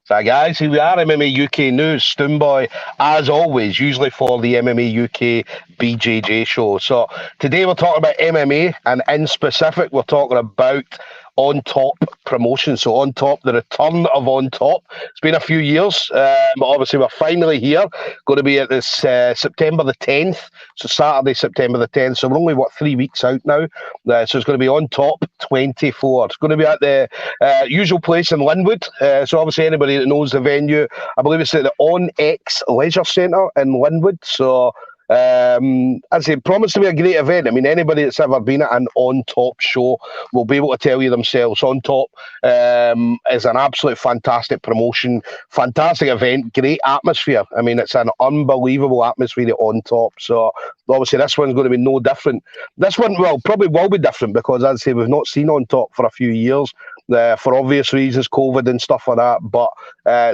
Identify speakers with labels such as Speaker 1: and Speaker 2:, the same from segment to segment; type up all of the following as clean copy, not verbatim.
Speaker 1: So guys, here we are, MMA UK News, Stoomboy, as always, usually for the MMA UK BJJ show. So today we're talking about MMA, and in specific, we're talking about On Top promotion. So On Top, the return of On Top. It's been a few years, but obviously we're finally here. Going to be at this September the 10th, so Saturday, September the 10th. So we're only, 3 weeks out now. So it's going to be On Top 24. It's going to be at the usual place in Linwood. So obviously anybody that knows the venue, I believe it's at the On X Leisure Centre in Linwood. So as I say, promised to be a great event. I mean, anybody that's ever been at an On Top show will be able to tell you themselves. On Top is an absolute fantastic promotion, fantastic event, great atmosphere. I mean, it's an unbelievable atmosphere at On Top. So obviously this one's going to be no different. This one, well, probably will be different because, as I say, we've not seen On Top for a few years. For obvious reasons, COVID and stuff like that. But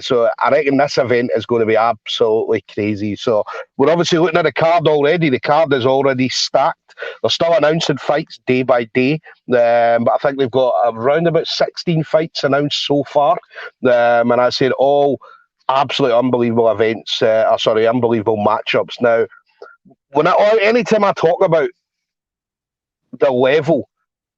Speaker 1: so I reckon this event is going to be absolutely crazy. So we're obviously looking at the card already. The card is already stacked. They're still announcing fights day by day. But I think they've got around about 16 fights announced so far. And I said all absolutely unbelievable events. Unbelievable matchups. Now, anytime I talk about the level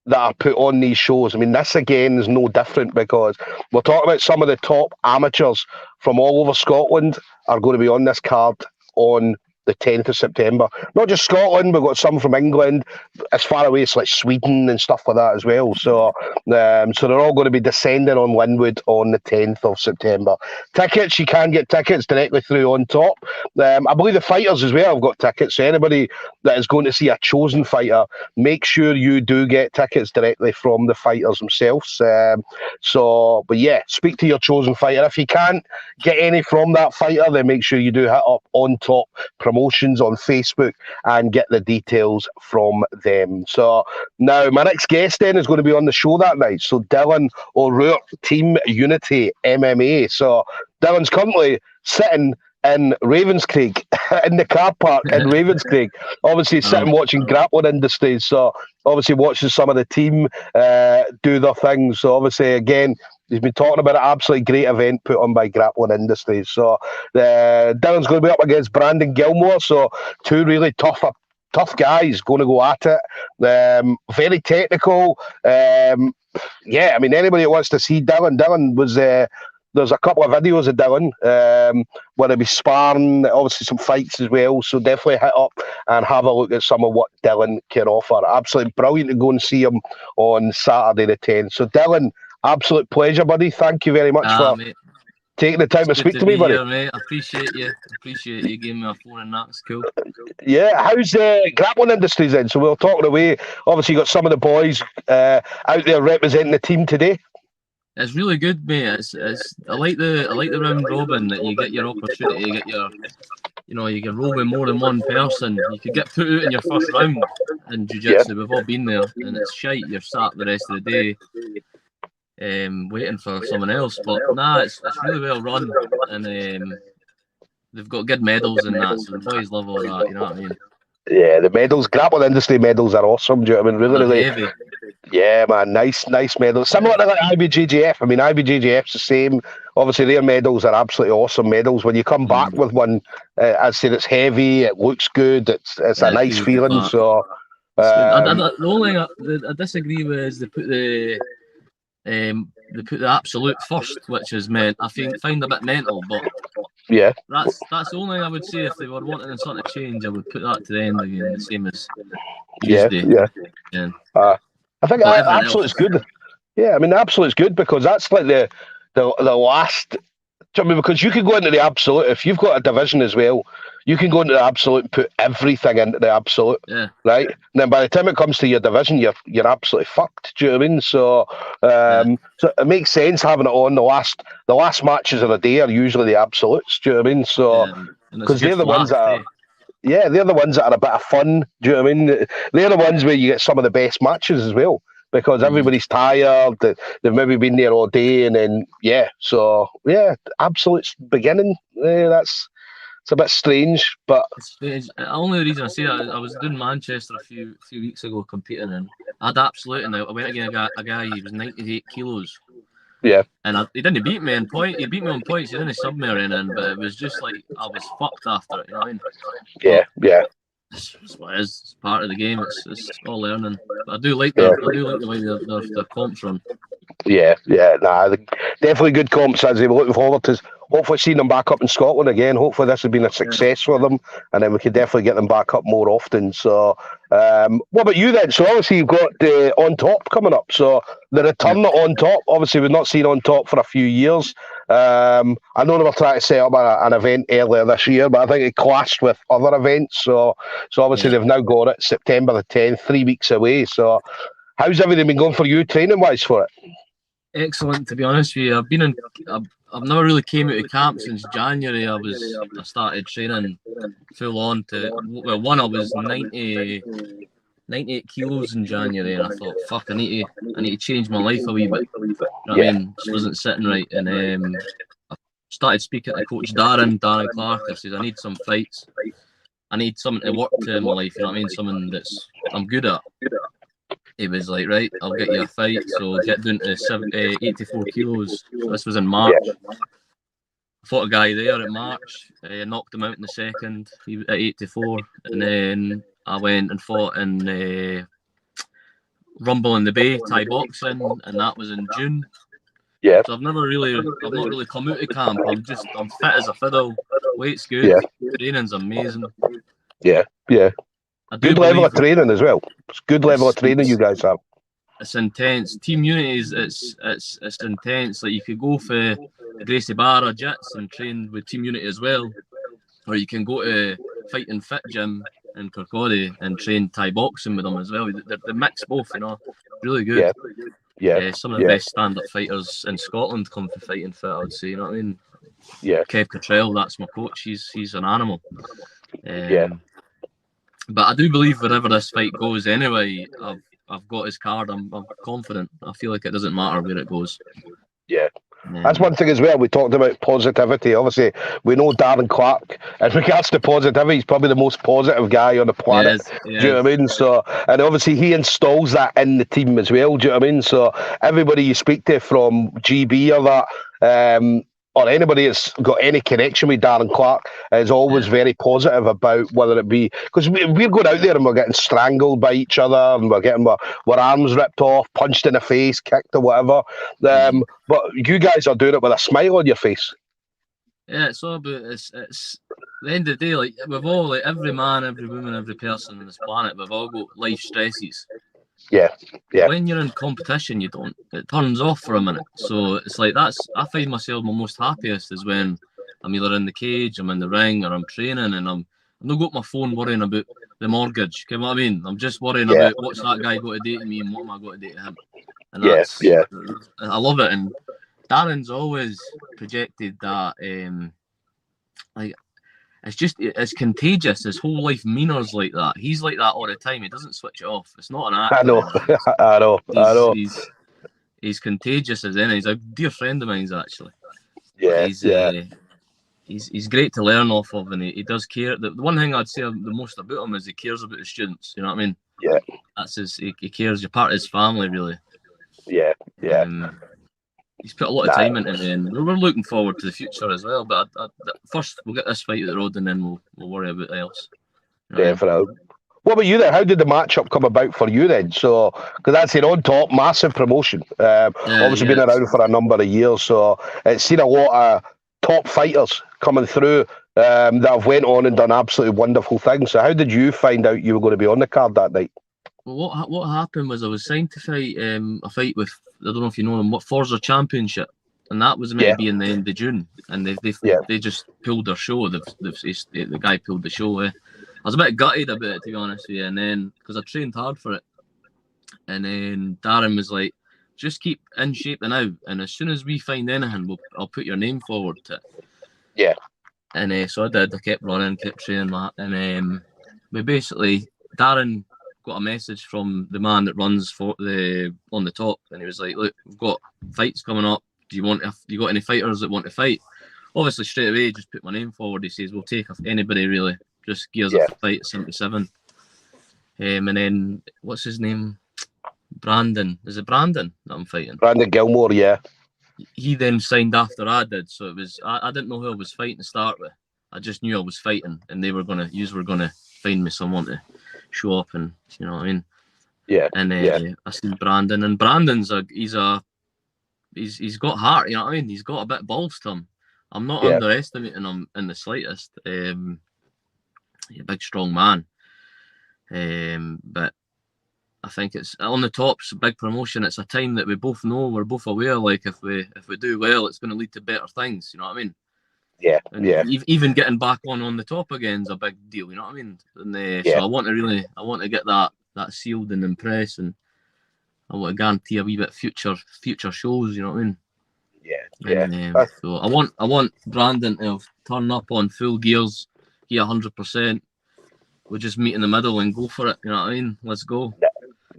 Speaker 1: that are put on these shows, I mean, this again is no different because we're talking about some of the top amateurs from all over Scotland are going to be on this card on the 10th of September. Not just Scotland, we've got some from England, as far away as like Sweden and stuff like that as well. So they're all going to be descending on Linwood on the 10th of September. Tickets, you can get tickets directly through On Top. I believe the fighters as well have got tickets. So anybody that is going to see a chosen fighter, make sure you do get tickets directly from the fighters themselves. But yeah, speak to your chosen fighter. If you can't get any from that fighter, then make sure you do hit up On Top Promotions on Facebook and get the details from them. So now my next guest then is going to be on the show that night. So Dylan O'Rourke, Team Unity MMA. So Dylan's currently sitting in Ravenscraig, in the car park in Ravenscraig, obviously sitting watching Grappling Industries. So obviously watching some of the team do their things. So obviously, again, he's been talking about an absolutely great event put on by Grappling Industries. So Dylan's going to be up against Brandon Gilmour. So two really tough guys going to go at it. Very technical. I mean, anybody that wants to see Dylan was... there's a couple of videos of Dylan where he'll be sparring, obviously some fights as well. So definitely hit up and have a look at some of what Dylan can offer. Absolutely brilliant to go and see him on Saturday the 10th. So Dylan, absolute pleasure, buddy. Thank you very much for taking the time to speak to me, buddy.
Speaker 2: Here, mate. I appreciate you giving me a phone and that. It's cool.
Speaker 1: Yeah, how's the Grappling Industries then? So we're talking away. Obviously, you got some of the boys out there representing the team today.
Speaker 2: It's really good, mate. I like the round robin that you get your opportunity, you get your, you can roll with more than one person. You could get put out in your first round in jiu-jitsu. Yeah. We've all been there, and it's shite. You're sat the rest of the day waiting for someone else. But nah, it's really well run, and they've got good medals and that. So the boys love all that. You know what I mean?
Speaker 1: Yeah, the medals, Grappling Industry medals are awesome. Do you know what I mean? Really
Speaker 2: heavy.
Speaker 1: Yeah, man, nice medals. Similar to like IBJJF. I mean, IBJJF's the same. Obviously, their medals are absolutely awesome medals. When you come back with one, I said it's heavy, it looks good, it's a nice feeling. So,
Speaker 2: the only thing I disagree with is they put the absolute first, which is meant. I find a bit mental, but
Speaker 1: yeah,
Speaker 2: that's the only thing I would say. If they were wanting a sort of change, I would put that to the end again, the same as Tuesday.
Speaker 1: Yeah. I think absolute's good. Yeah, I mean, absolute's good because that's like the last. I mean, because you can go into the absolute if you've got a division as well. You can go into the absolute and put everything into the absolute, right? And then by the time it comes to your division, you're absolutely fucked. Do you know what I mean? So, so it makes sense having it on the last matches of the day are usually the absolutes. Do you know what I mean? So, because they're the ones that are. Yeah, they're the ones that are a bit of fun. Do you know what I mean? They're the ones where you get some of the best matches as well because everybody's tired. They've maybe been there all day, and then absolute beginning. It's a bit strange, but
Speaker 2: it's strange. The only reason I say that, I was doing Manchester a few weeks ago competing, and I had absolute, and I went against a guy. He was 98 kilos.
Speaker 1: Yeah.
Speaker 2: And he didn't beat me in point. He beat me on points. He didn't sub me or anything, but it was just like I was fucked after it. You know what I mean?
Speaker 1: Yeah.
Speaker 2: But
Speaker 1: Yeah.
Speaker 2: it's what it is. It's part of the game. It's all learning. But I do like
Speaker 1: Yeah.
Speaker 2: the way their comps run.
Speaker 1: Yeah, definitely good comps, as they were looking forward to hopefully seeing them back up in Scotland again. Hopefully this has been a success for them, and then we can definitely get them back up more often. So, what about you then? So obviously you've got On Top coming up. So the return
Speaker 2: Yeah.
Speaker 1: of On Top, obviously we've not seen On Top for a few years. I know they were trying to set up an event earlier this year, but I think it clashed with other events. So obviously they've now got it September the 10th, 3 weeks away. So how's everything been going for you training wise for it?
Speaker 2: Excellent, to be honest with you. I've never really came out of camp since January. I started training full on I was 98 kilos in January, and I thought, fuck, I need to change my life a wee bit. You know what I mean? Just wasn't sitting right, and I started speaking to Coach Darren Clark. I said, I need some fights. I need something to work to in my life. You know what I mean? Something that's I'm good at. He was like, right, I'll get you a fight. So get down to 84 kilos. So this was in March. I fought a guy there in March. Knocked him out in the second. He was at 84, and then I went and fought in Rumble in the Bay Thai boxing, and that was in June.
Speaker 1: Yeah.
Speaker 2: So I've not really come out of camp. I'm fit as a fiddle. Weight's good. Training's amazing.
Speaker 1: Yeah. Good level of training as well. It's good level of training you guys have.
Speaker 2: It's intense. Team Unities, it's intense. Like you could go for Gracie Barra Jits and train with Team Unity as well, or you can go to Fight and Fit gym in Kirkcaldy and train Thai boxing with them as well. They mix both, you know. Really good.
Speaker 1: Yeah.
Speaker 2: Some of the best stand-up fighters in Scotland come for Fight and Fit, I would say. You know what I mean?
Speaker 1: Yeah.
Speaker 2: Kev Cottrell, that's my coach. He's an animal. But I do believe wherever this fight goes anyway, I've got his card. I'm confident. I feel like it doesn't matter where it goes.
Speaker 1: Yeah. That's one thing as well. We talked about positivity. Obviously, we know Darren Clark. In regards to positivity, he's probably the most positive guy on the planet. Do you know what I mean? So, and obviously he installs that in the team as well. Do you know what I mean? So everybody you speak to, from GB or that, or anybody that's got any connection with Darren Clark, is always very positive about whether it be, because we're going out there and we're getting strangled by each other, and we're getting our arms ripped off, punched in the face, kicked or whatever. But you guys are doing it with a smile on your face.
Speaker 2: Yeah, it's all about it's at the end of the day, like we've all, like every man, every woman, every person on this planet, we've all got life stresses.
Speaker 1: Yeah.
Speaker 2: When you're in competition, it turns off for a minute. So it's like I find myself my most happiest is when I'm either in the cage, I'm in the ring, or I'm training, and I'm not got my phone worrying about the mortgage. You know what I mean? I'm just worrying about what's that guy got to do to me and what am I going to do to him. And I love it. And Darren's always projected that it's contagious. His whole life meaner's like that. He's like that all the time. He doesn't switch it off. It's not an act.
Speaker 1: I know.
Speaker 2: He's contagious as any. He's a dear friend of mine, actually. He's great to learn off of, and he does care. The one thing I'd say the most about him is he cares about his students. You know what I mean?
Speaker 1: Yeah.
Speaker 2: That's he cares. You're part of his family, really.
Speaker 1: Yeah.
Speaker 2: He's put a lot of time into it, and we're looking forward to the future as well. But first, we'll get this fight out the road, and then we'll worry about else.
Speaker 1: Definitely. What about you then? How did the matchup come about for you then? So, because that's an On Top, massive promotion. Obviously been around for a number of years, so it's seen a lot of top fighters coming through that have went on and done absolutely wonderful things. So how did you find out you were going to be on the card that night?
Speaker 2: Well, what happened was I was signed to fight a fight with, I don't know if you know them, Forza Championship, and that was meant to be in the end of June, and they just pulled their show. The guy pulled the show. I was a bit gutted about it, to be honest with you, and then because I trained hard for it, and then Darren was like, just keep in shape now, and as soon as we find anything, I'll put your name forward to it.
Speaker 1: Yeah.
Speaker 2: And so I did. I kept running, kept training that, and we basically, Darren got a message from the man that runs for On the Top, and he was like, look, we've got fights coming up. Do you got any fighters that want to fight? Obviously straight away just put my name forward. He says we'll take anybody really, just give us a fight at 77. And then what's his name? Brandon. Is it Brandon that I'm fighting?
Speaker 1: Brandon Gilmour, yeah.
Speaker 2: he then signed after I did, so it was I didn't know who I was fighting to start with. I just knew I was fighting, and you were gonna find me someone to show up, and you know what I mean.
Speaker 1: Yeah.
Speaker 2: And I seen Brandon, and he's got heart, you know what I mean. He's got a bit of balls to him. I'm not underestimating him in the slightest. He's a big, strong man. But I think it's on the top's a big promotion. It's a time that we both know, we're both aware. Like if we do well, it's going to lead to better things. You know what I mean?
Speaker 1: Yeah.
Speaker 2: And even getting back on the top again is a big deal. You know what I mean? And so I want to get that sealed and impress, and I want to guarantee a wee bit future shows. You know what I mean?
Speaker 1: Yeah.
Speaker 2: And, so I want Brandon to turn up on full gears, he 100%. We'll just meet in the middle and go for it. You know what I mean? Let's go.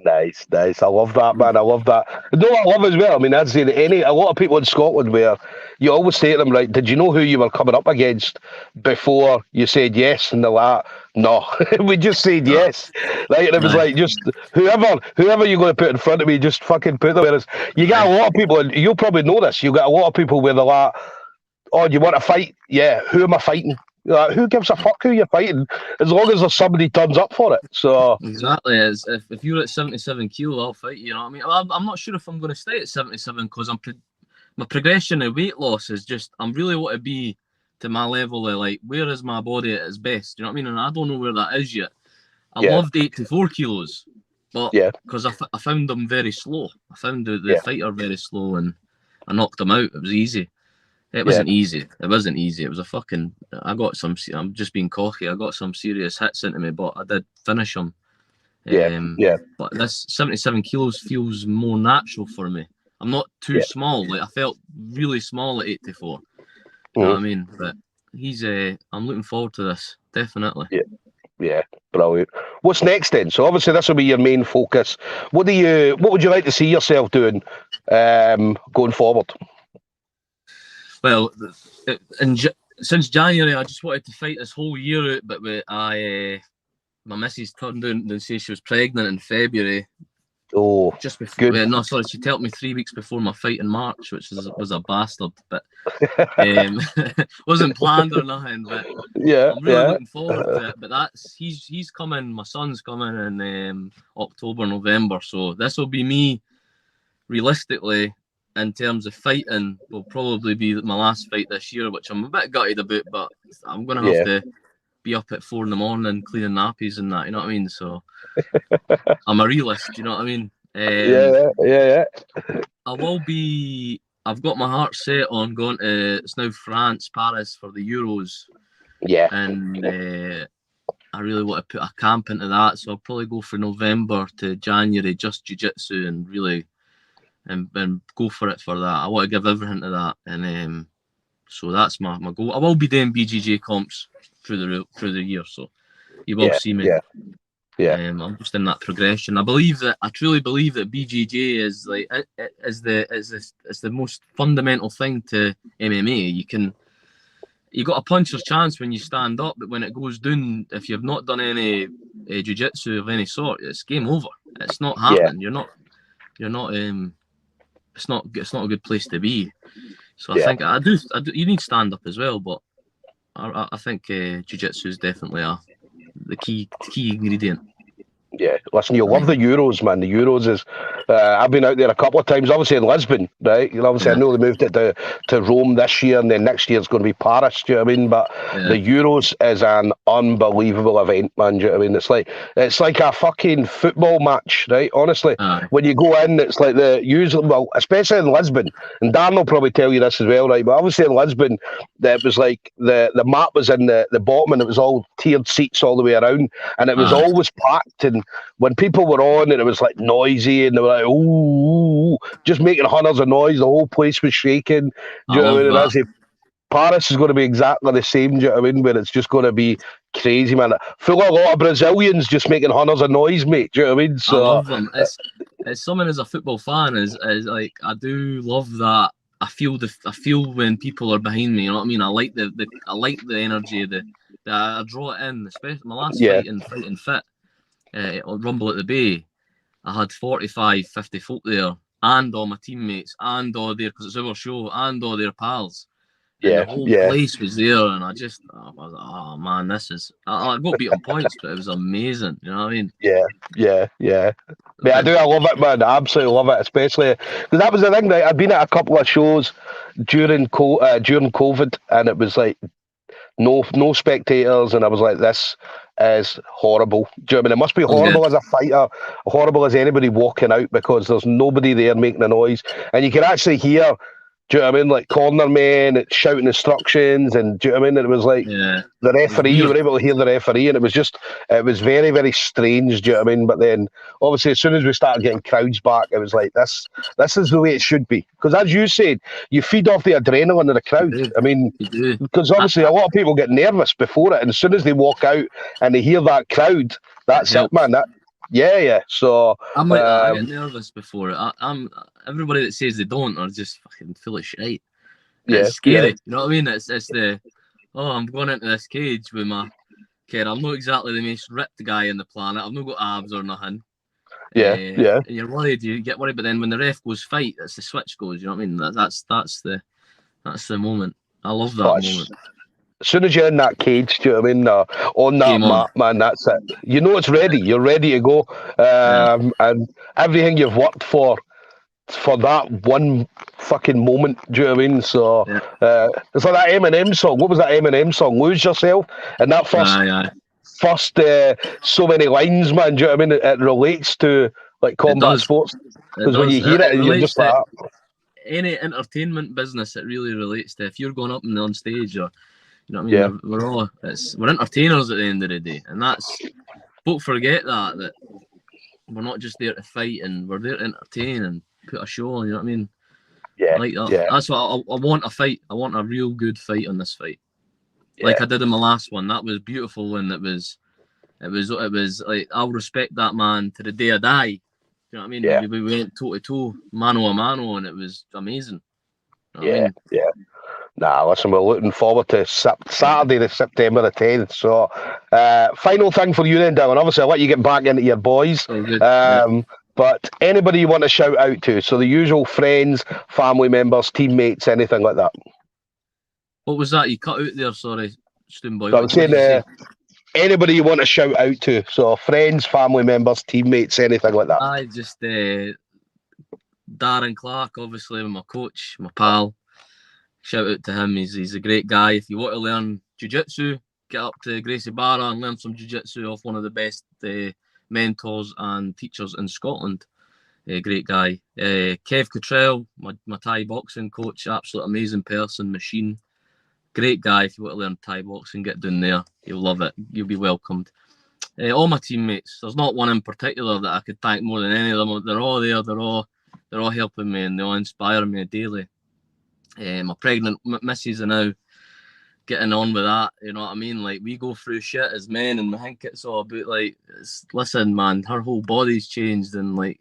Speaker 1: Nice. I love that, man. I love that. No, I love as well. I mean, I'd say that a lot of people in Scotland where you always say to them, right, did you know who you were coming up against before you said yes? And they're like, no, we just said yes. Like, and it was like, just whoever you're going to put in front of me, just fucking put them. Whereas you get a lot of people, and you'll probably know this, you get a lot of people where they're like, oh, you want to fight? Yeah, who am I fighting? Like, who gives a fuck who you're fighting as long as there's somebody turns up for it? So
Speaker 2: exactly, as if you're at 77 kilo, I'll fight you. You know what I mean? I'm not sure if I'm going to stay at 77 because my progression of weight loss is just I'm really want to be to my level of like where is my body at its best? You know what I mean? And I don't know where that is yet. I loved 84 kilos, but because I found them very slow. I found the fighter very slow, and I knocked them out. It was easy. It wasn't easy. It wasn't easy. It was a fucking. I'm just being cocky. I got some serious hits into me, but I did finish them. But this 77 kilos feels more natural for me. I'm not too small. Like I felt really small at 84. You know what I mean? But he's. I'm looking forward to this. Definitely.
Speaker 1: Yeah, brilliant. What's next then? So obviously this will be your main focus. What would you like to see yourself doing going forward?
Speaker 2: Well, since January, I just wanted to fight this whole year out, but my missus turned out and said she was pregnant in February.
Speaker 1: Oh,
Speaker 2: just before. No, sorry, she told me 3 weeks before my fight in March, which was a bastard, but wasn't planned or nothing. But I'm really looking forward to it. But he's coming. My son's coming in October, November. So this will be me, realistically. In terms of fighting, will probably be my last fight this year, which I'm a bit gutted about, but I'm going to have to be up at 4 a.m. cleaning nappies and that, you know what I mean? So I'm a realist, you know what I mean? I will be, I've got my heart set on going to, it's now France, Paris for the Euros.
Speaker 1: Yeah.
Speaker 2: And I really want to put a camp into that, so I'll probably go for November to January, just jiu-jitsu and really... And go for it for that. I want to give everything to that, and so that's my goal. I will be doing BJJ comps through the year, so you will see me. I'm just in that progression. I truly believe that BJJ is like is the most fundamental thing to MMA. You got a puncher's chance when you stand up, but when it goes down, if you've not done any jiu-jitsu of any sort, it's game over. It's not happening. You're not. It's not a good place to be. So I think I do. You need stand up as well, but I think jiu-jitsu is definitely the key ingredient.
Speaker 1: Yeah, listen, you'll love the Euros, man. The Euros is, I've been out there a couple of times, obviously in Lisbon, right? Obviously, I know they moved it to Rome this year, and then next year it's going to be Paris, do you know what I mean? But the Euros is an unbelievable event, man, do you know what I mean? It's like a fucking football match, right? Honestly, when you go in, it's like especially in Lisbon, and Dan will probably tell you this as well, right? But obviously in Lisbon, it was like the map was in the bottom, and it was all tiered seats all the way around, and it was always packed, and when people were on and it was like noisy and they were like, ooh, just making hundreds of noise, the whole place was shaking. Do you know what I mean? And I say, Paris is going to be exactly the same, do you know what I mean? Where it's just going to be crazy, man. Full of a lot of Brazilians just making hundreds of noise, mate. Do you know what I mean? So,
Speaker 2: I love them. It's someone as a football fan is like, I do love that. I feel when people are behind me, you know what I mean? I like the energy, I draw it in, especially my last fight in Fighting Fit. Rumble at the Bay, I had 45, 50 folk there, and all my teammates and all their, because it's our show, and all their pals. And
Speaker 1: Yeah,
Speaker 2: the whole
Speaker 1: yeah,
Speaker 2: place was there, and I was like, oh man, this is. I got beat on points, but it was amazing. You know what I mean?
Speaker 1: yeah. Mate, I
Speaker 2: But
Speaker 1: do. I love it, man. I absolutely love it, especially because that was the thing. Right, I'd been at a couple of shows during COVID, and it was like no spectators, and I was like, this is horrible. Do you know what I mean? It must be
Speaker 2: yeah,
Speaker 1: horrible as a fighter, horrible as anybody walking out because there's nobody there making a noise, and you can actually hear. Do you know what I mean? Like corner men shouting instructions, and do you know what I mean? And it was like
Speaker 2: yeah.
Speaker 1: the
Speaker 2: It was
Speaker 1: referee. You
Speaker 2: weird.
Speaker 1: were able to hear the referee, and it was very, very strange. Do you know what I mean? But then, obviously, as soon as we started getting crowds back, it was like this is the way it should be. Because as you said, you feed off the adrenaline of the
Speaker 2: You
Speaker 1: crowd.
Speaker 2: do.
Speaker 1: I mean,
Speaker 2: You do.
Speaker 1: because obviously a lot of people get nervous before it, and as soon as they walk out and they hear that crowd,
Speaker 2: It
Speaker 1: that's it,
Speaker 2: helps.
Speaker 1: man. Yeah. So
Speaker 2: I'm like that. I get nervous before it. I'm everybody that says they don't are just fucking full of shit. It's scary. You know what I mean? It's the I'm going into this cage with my kid. I'm not exactly the most ripped guy in the planet. I've not got abs or nothing.
Speaker 1: yeah.
Speaker 2: And you're worried. You get worried, but then when the ref goes fight, that's the switch goes. You know what I mean? That's the moment. I love that moment.
Speaker 1: As soon as you're in that cage, do you know what I mean? On that
Speaker 2: Game on.
Speaker 1: mat, man, that's it. You know it's ready. You're ready to go. And everything you've worked for that one fucking moment, do you know what I mean? So it's like that Eminem song. What was that Eminem song? Lose Yourself. And that first so many lines, man, do you know what I mean? It relates to like combat sports. Because when you hear it, you're just like
Speaker 2: any entertainment business, it really relates to. If you're going up and on stage, or you know what I mean, we're entertainers at the end of the day, and that's folk forget that we're not just there to fight, and we're there to entertain and put a show on. You know what I mean?
Speaker 1: Yeah,
Speaker 2: like that.
Speaker 1: Yeah.
Speaker 2: That's what I want. A fight. I want a real good fight on this fight, like I did in my last one. That was beautiful, and it was like I'll respect that man to the day I die. You know what I mean?
Speaker 1: Yeah.
Speaker 2: We went toe to toe, mano a mano, and it was amazing. You know what I mean?
Speaker 1: Yeah. Nah, listen, we're looking forward to Saturday, the September the 10th. So, final thing for you then, Dylan. Obviously, I'll let you get back into your boys.
Speaker 2: Oh, good.
Speaker 1: But anybody you want to shout out to? So the usual friends, family members, teammates, anything like that.
Speaker 2: What was that you cut out there? Sorry, Stoomboy.
Speaker 1: So I was saying anybody you want to shout out to. So friends, family members, teammates, anything like that.
Speaker 2: I just Darren Clark, obviously, my coach, my pal. Shout out to him. He's a great guy. If you want to learn jiu-jitsu, get up to Gracie Barra and learn some jiu-jitsu off one of the best mentors and teachers in Scotland. Great guy. Kev Cottrell, my Thai boxing coach, absolute amazing person, machine. Great guy. If you want to learn Thai boxing, get down there. You'll love it. You'll be welcomed. All my teammates. There's not one in particular that I could thank more than any of them. They're all there. They're all helping me, and they all inspire me daily. My pregnant missus are now getting on with that. You know what I mean? Like, we go through shit as men, and I think it's all about like, listen, man, her whole body's changed, and like,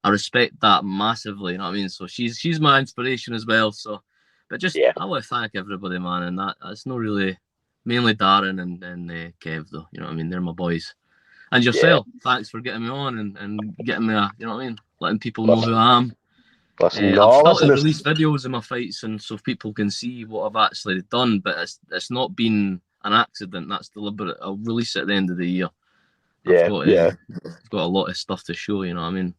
Speaker 2: I respect that massively. You know what I mean? So she's my inspiration as well. So, but just I want to thank everybody, man, and that's not really mainly Darren and Kev though. You know what I mean? They're my boys. And yourself, thanks for getting me on and getting me you know what I mean? Letting people know who I am. I've started to release videos of my fights, and so people can see what I've actually done. But it's not been an accident. That's deliberate. I'll release it at the end of the year. I've got a lot of stuff to show. You know what I mean?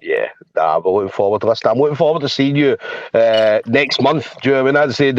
Speaker 1: Yeah, we're looking forward to this. I'm looking forward to seeing you next month. Do you know what I mean? I said,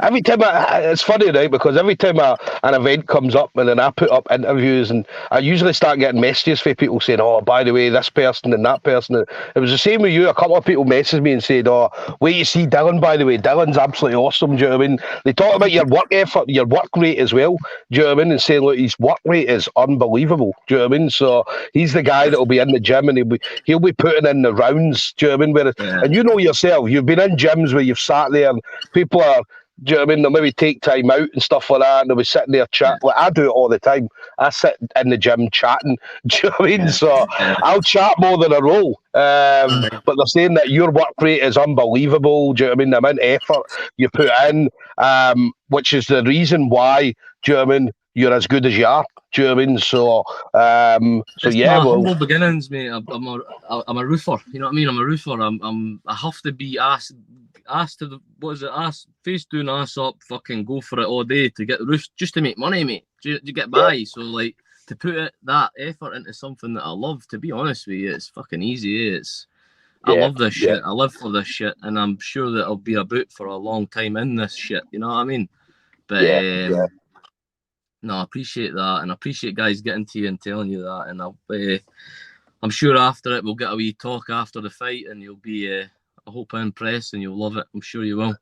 Speaker 1: every time it's funny, right? Because every time an event comes up and then I put up interviews, and I usually start getting messages from people saying, "Oh, by the way, this person and that person." And it was the same with you. A couple of people messaged me and said, "Oh, wait, you see Dylan, by the way. Dylan's absolutely awesome." Do you know what I mean? They talk about your work effort, your work rate as well. Do you know what I mean? And saying, look, his work rate is unbelievable. Do you know what I mean? So he's the guy that will be in the gym, and he'll be putting in the rounds. Do you know what I mean? And you know yourself, you've been in gyms where you've sat there and people are, do you know what I mean, they'll maybe take time out and stuff like that, and they'll be sitting there chatting. Like, I do it all the time. I sit in the gym chatting. Do you know what I mean? So I'll chat more than I roll. But they're saying that your work rate is unbelievable. Do you know what I mean? The amount of effort you put in, which is the reason why, do you know what I mean, you're as good as you are. Do you know what I mean? So,
Speaker 2: It's
Speaker 1: yeah,
Speaker 2: my
Speaker 1: well,
Speaker 2: humble beginnings, mate. I'm a roofer. You know what I mean? I'm a roofer. I have to be asked to the ass face down, ass up, fucking go for it all day to get the roof just to make money, mate. To get by. Yeah. So like to put that effort into something that I love. To be honest with you, it's fucking easy. I love this shit. I live for this shit, and I'm sure that I'll be about for a long time in this shit. You know what I mean? But no, I appreciate that, and I appreciate guys getting to you and telling you that. And I'm sure after it we'll get a wee talk after the fight, and you'll be, I hope, impressed, and you'll love it. I'm sure you will.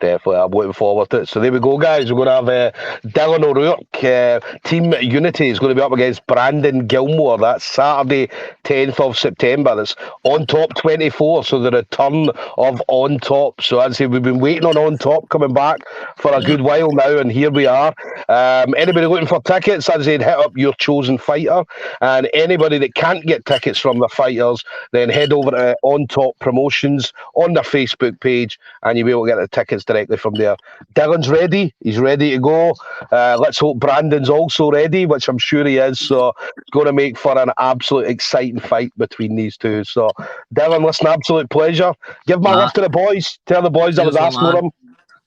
Speaker 1: Definitely, I'm looking forward to it. So there we go, guys. We're going to have Dylan O'Rourke, Team Unity is going to be up against Brandon Gilmour. That's Saturday, 10th of September. That's On Top 24, so the return of On Top. So as I say, we've been waiting on On Top coming back for a good while now, and here we are. Anybody looking for tickets, as I said, hit up your chosen fighter. And anybody that can't get tickets from the fighters, then head over to On Top Promotions on their Facebook page, and you'll be able to get the tickets directly from there. Dylan's ready. He's ready to go. Let's hope Brandon's also ready, which I'm sure he is. So it's going to make for an absolute exciting fight between these two. So, Dylan, listen, absolute pleasure. Give my love to the boys. Tell the boys I was asking for them.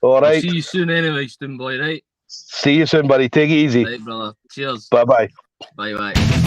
Speaker 1: All right.
Speaker 2: I'll see you soon anyway, Stoomboy, right?
Speaker 1: See you soon, buddy. Take it easy.
Speaker 2: Right, brother. Cheers.
Speaker 1: Bye-bye.
Speaker 2: Bye-bye.